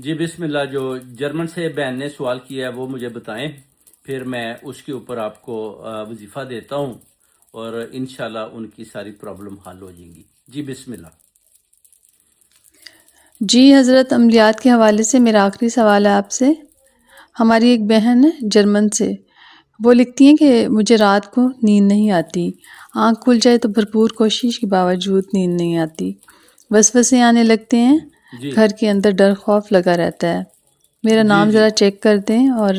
جی بسم اللہ. جو جرمن سے بہن نے سوال کیا ہے وہ مجھے بتائیں، پھر میں اس کے اوپر آپ کو وظیفہ دیتا ہوں اور انشاءاللہ ان کی ساری پرابلم حل ہو جائیں گی. جی بسم اللہ. جی حضرت، عملیات کے حوالے سے میرا آخری سوال ہے آپ سے. ہماری ایک بہن ہے جرمن سے، وہ لکھتی ہیں کہ مجھے رات کو نیند نہیں آتی، آنکھ کھل جائے تو بھرپور کوشش کے باوجود نیند نہیں آتی، وسوسے آنے لگتے ہیں، جی گھر کے اندر ڈر خوف لگا رہتا ہے. میرا جی نام جی ذرا چیک کر دیں، اور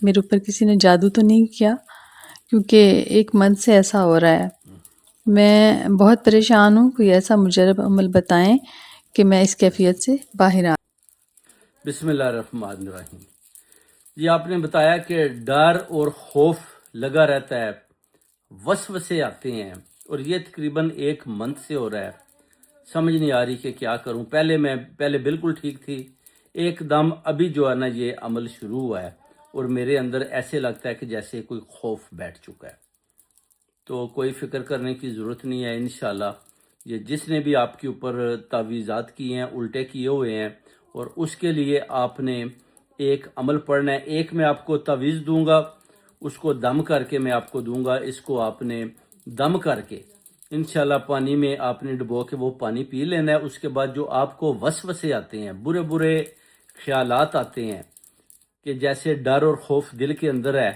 میرے اوپر کسی نے جادو تو نہیں کیا، کیونکہ ایک منتھ سے ایسا ہو رہا ہے. میں بہت پریشان ہوں، کوئی ایسا مجرب عمل بتائیں کہ میں اس کیفیت سے باہر آ. بسم اللہ الرحمن الرحیم. جی آپ نے بتایا کہ ڈر اور خوف لگا رہتا ہے، وسوسے آتے ہیں، اور یہ تقریباً 1 منتھ سے ہو رہا ہے. سمجھ نہیں آ رہی کہ کیا کروں. پہلے بالکل ٹھیک تھی، ایک دم ابھی جو ہے نا یہ عمل شروع ہوا ہے اور میرے اندر ایسے لگتا ہے کہ جیسے کوئی خوف بیٹھ چکا ہے. تو کوئی فکر کرنے کی ضرورت نہیں ہے. انشاءاللہ یہ جس نے بھی آپ کے اوپر تعویذات کی ہیں، الٹے کیے ہوئے ہیں، اور اس کے لیے آپ نے ایک عمل پڑھنا ہے. ایک میں آپ کو تعویذ دوں گا، اس کو دم کر کے میں آپ کو دوں گا. اس کو آپ نے دم کر کے انشاءاللہ پانی میں آپ نے ڈبو کے وہ پانی پی لینا ہے. اس کے بعد جو آپ کو وسوسے آتے ہیں، برے برے خیالات آتے ہیں کہ جیسے ڈر اور خوف دل کے اندر ہے،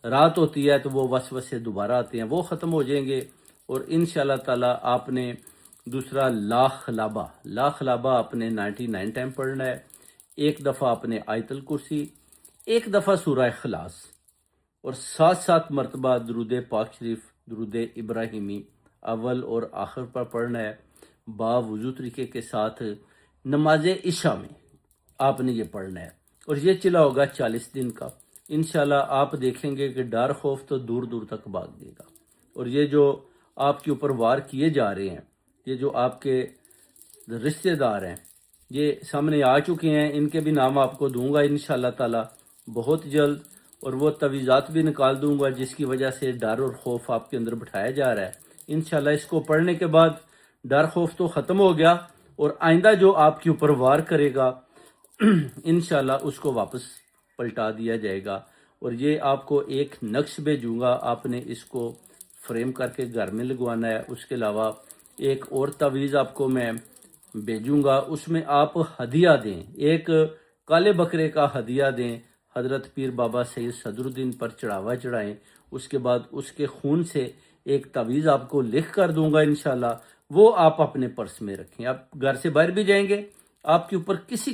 رات ہوتی ہے تو وہ وسوسے دوبارہ آتے ہیں، وہ ختم ہو جائیں گے. اور انشاءاللہ تعالی آپ نے دوسرا لا خلابہ آپ نے 99 ٹائم پڑھنا ہے. ایک دفعہ آپ نے آیت الکرسی، ایک دفعہ سورہ اخلاص، اور 7 مرتبہ درود پاک شریف، درود ابراہیمی اول اور آخر پر پڑھنا ہے. با وضو طریقے کے ساتھ نماز عشاء میں آپ نے یہ پڑھنا ہے، اور یہ چلا ہوگا 40 دن کا. انشاءاللہ آپ دیکھیں گے کہ ڈر خوف تو دور دور تک بھاگ دے گا. اور یہ جو آپ کے اوپر وار کیے جا رہے ہیں، یہ جو آپ کے رشتہ دار ہیں، یہ سامنے آ چکے ہیں. ان کے بھی نام آپ کو دوں گا انشاءاللہ تعالی بہت جلد، اور وہ تعویذات بھی نکال دوں گا جس کی وجہ سے ڈر اور خوف آپ کے اندر بٹھایا جا رہا ہے. انشاءاللہ اس کو پڑھنے کے بعد ڈر خوف تو ختم ہو گیا، اور آئندہ جو آپ کے اوپر وار کرے گا انشاءاللہ اس کو واپس پلٹا دیا جائے گا. اور یہ آپ کو ایک نقش بھیجوں گا، آپ نے اس کو فریم کر کے گھر میں لگوانا ہے. اس کے علاوہ ایک اور تعویذ آپ کو میں بھیجوں گا، اس میں آپ ہدیہ دیں، ایک کالے بکرے کا ہدیہ دیں، حضرت پیر بابا سید صدر الدین پر چڑھاوا چڑھائیں. اس کے بعد اس کے خون سے ایک تعویذ آپ کو لکھ کر دوں گا انشاءاللہ، وہ آپ اپنے پرس میں رکھیں. آپ گھر سے باہر بھی جائیں گے، آپ کے اوپر کسی